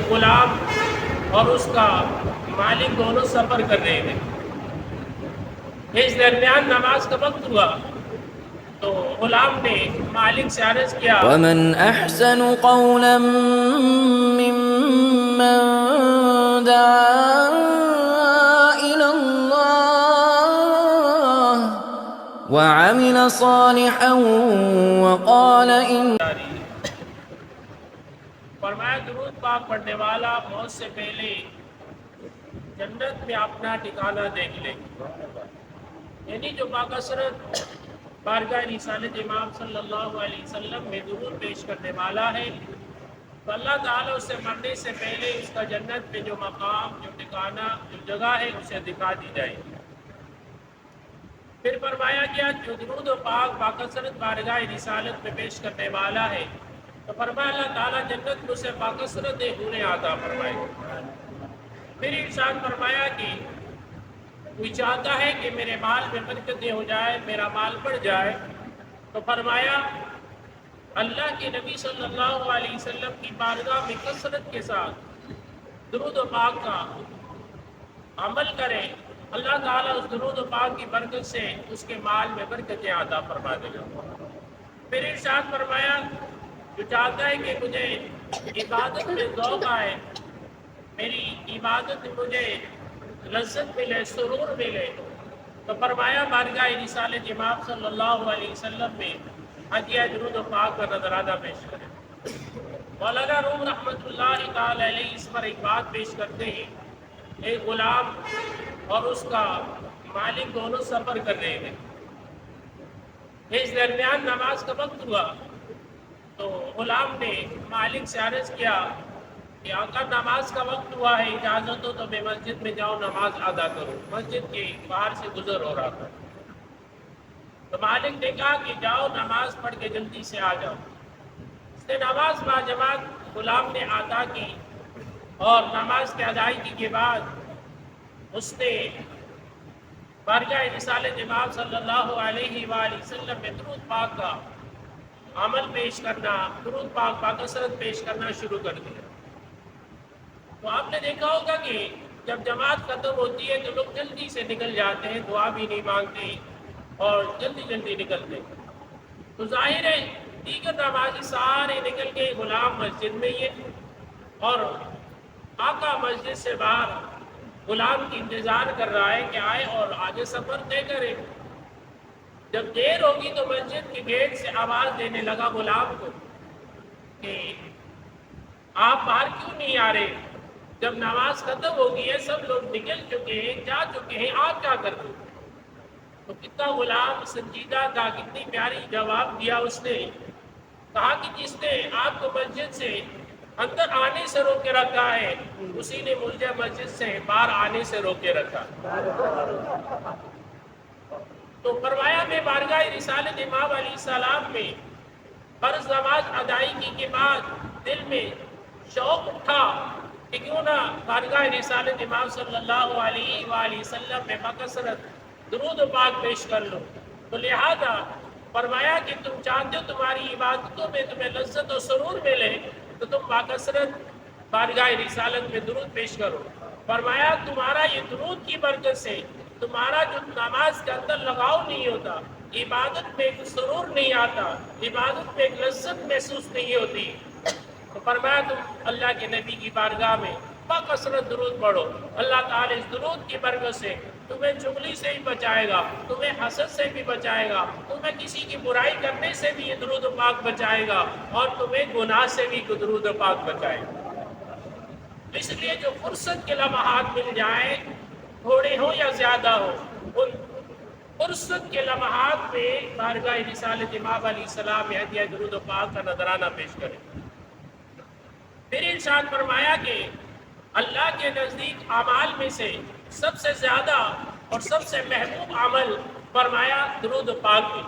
ایک غلام اور اس کا مالک دونوں سفر کر رہے تھے. اس درمیان نماز کا وقت ہوا تو غلام نے مالک سے عرض کیا ومن احسن قولا ممن دعا الى الله وعمل صالحا وقال ان فرمایا درود پاک پڑھنے والا موت سے پہلے جنت میں اپنا ٹھکانہ دیکھ لے. یعنی جو باکثرت بارگاہ رسالت امام صلی اللہ علیہ وسلم میں درود پیش کرنے والا ہے تو اللہ تعالیٰ اسے مرنے سے پہلے اس کا جنت میں جو مقام، جو ٹھکانہ، جو جگہ ہے اسے دکھا دی جائے. پھر فرمایا گیا جو درود و پاک باکثرت بارگاہ رسالت میں پیش کرنے والا ہے تو فرمایا اللہ تعالیٰ جنت میں اسے باکثرت حوریں عطا فرمائے. پھر ارشاد فرمایا کہ کوئی چاہتا ہے کہ میرے مال میں برکتیں ہو جائے، میرا مال بڑھ جائے تو فرمایا اللہ کے نبی صلی اللہ علیہ وسلم کی بارگاہ میں کثرت کے ساتھ درود و پاک کا عمل کرے، اللہ تعالیٰ اس درود و پاک کی برکت سے اس کے مال میں برکتیں عطا فرما دے گا. پھر ارشاد فرمایا جو چاہتا ہے کہ مجھے عبادت میں ذوق آئے، میری عبادت میں مجھے لذت ملے، سرور ملے تو فرمایا بارگاہ رسالت امام صلی اللہ علیہ وسلم میں ہدیہ درود و پاک کا نذرانہ پیش کریں. مولانا روم رحمۃ اللہ تعالی علیہ اس پر ایک بات پیش کرتے ہیں. ایک غلام اور اس کا مالک دونوں سفر کر رہے تھے. اس درمیان نماز کا وقت ہوا تو غلام نے مالک سے عرض کیا کہ آقا نماز کا وقت ہوا ہے، اجازت ہو تو میں مسجد میں جاؤں نماز ادا کروں. مسجد کے باہر سے گزر ہو رہا تھا تو مالک نے کہا کہ جاؤ نماز پڑھ کے جلدی سے آ جاؤ. اس نے نماز باجماعت غلام نے ادا کی اور نماز کی ادائیگی کے بعد اس نے بارگاہ رسالت امام صلی اللہ علیہ وآلہ وسلم میں درود پاک کا عمل پیش کرنا، درود پاک باکثرت پیش کرنا شروع کر دیا. تو آپ نے دیکھا ہوگا کہ جب جماعت ختم ہوتی ہے تو لوگ جلدی سے نکل جاتے ہیں، دعا بھی نہیں مانگتے اور جلدی جلدی نکلتے. تو ظاہر ہے دیگر نمازی سارے نکل گئے، غلام مسجد میں ہی ہے اور آقا مسجد سے باہر غلام کی انتظار کر رہا ہے کہ آئے اور آگے سفر طے کرے. جب دیر ہوگی تو مسجد کے گیٹ سے آواز دینے لگا غلام کو کہ آپ باہر کیوں نہیں آ رہے؟ جب نماز ختم ہو گئی ہے، سب لوگ نکل چکے ہیں، جا چکے ہیں، آپ کیا کر دو؟ تو کتنا غلام سنجیدہ تھا، کتنی پیاری جواب دیا اس نے. کہا کہ جس نے آپ کو مسجد سے اندر آنے سے روکے رکھا ہے اسی نے مجھے مسجد سے باہر آنے سے روکے رکھا. تو فرمایا میں بارگاہ رسالت امام علیہ السلام میں فرض نماز ادائیگی کے بعد دل میں شوق اٹھا کہ کیوں نہ بارگاہ رسالت امام صلی اللہ علیہ وآلہ وسلم میں بکثرت درود و پاک پیش کر لو. تو لہذا فرمایا کہ تم چاہتے ہو تمہاری عبادتوں میں تمہیں لذت و سرور ملے تو تم باکثرت بارگاہ رسالت میں درود پیش کرو. فرمایا تمہارا یہ درود کی برکت سے تمہارا جو نماز کے اندر لگاؤ نہیں ہوتا، عبادت میں ایک سرور نہیں آتا، عبادت میں ایک لذت محسوس نہیں ہوتی، تو فرمایا تم اللہ کے نبی کی بارگاہ میں باکثرت درود پڑھو. اللہ تعالیٰ اس درود کی برکت سے تمہیں چغلی سے بھی بچائے گا، تمہیں حسد سے بھی بچائے گا، تمہیں کسی کی برائی کرنے سے بھی یہ درود و پاک بچائے گا اور تمہیں گناہ سے بھی درود و پاک بچائے گا. اس لیے جو فرصت کے لمحات مل جائیں، تھوڑے ہوں یا زیادہ ہو، ان فرصت کے لمحات میں بارگاہ رسالت امام علیہ السلام میں ہدیہ درود و پاک کا نذرانہ پیش کریں. پھر ارشاد فرمایا کہ اللہ کے نزدیک اعمال میں سے سب سے زیادہ اور سب سے محبوب عمل فرمایا درود پاک کی.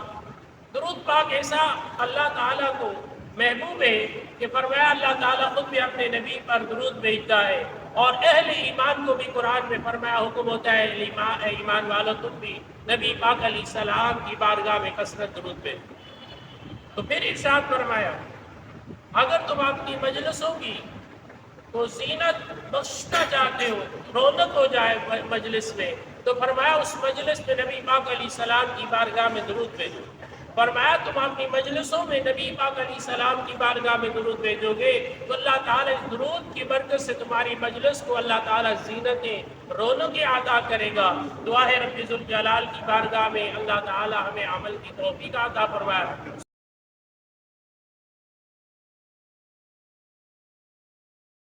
درود پاک ایسا اللہ تعالیٰ کو محبوب ہے کہ فرمایا اللہ تعالیٰ خود بھی اپنے نبی پر درود بھیجتا ہے اور اہل ایمان کو بھی قرآن میں فرمایا حکم ہوتا ہے اے ایمان والو تم بھی نبی پاک علیہ السلام کی بارگاہ میں کثرت درود بھیجو. تو پھر ارشاد فرمایا اگر تم اپنی مجلسوں کی تو زینت بخشنا چاہتے ہو، رونق ہو جائے مجلس میں، تو فرمایا اس مجلس میں نبی پاک علیہ السلام کی بارگاہ میں درود بھیجو۔ فرمایا تم اپنی مجلسوں میں نبی پاک علیہ السلام کی بارگاہ میں درود بھیجو گے تو اللہ تعالیٰ اس درود کی برکت سے تمہاری مجلس کو اللہ تعالیٰ زینتیں، رونقیں عطا کرے گا۔ دعا ہے رب ذوالجلال کی بارگاہ میں اللہ تعالیٰ ہمیں عمل کی توفیق عطا فرمائے۔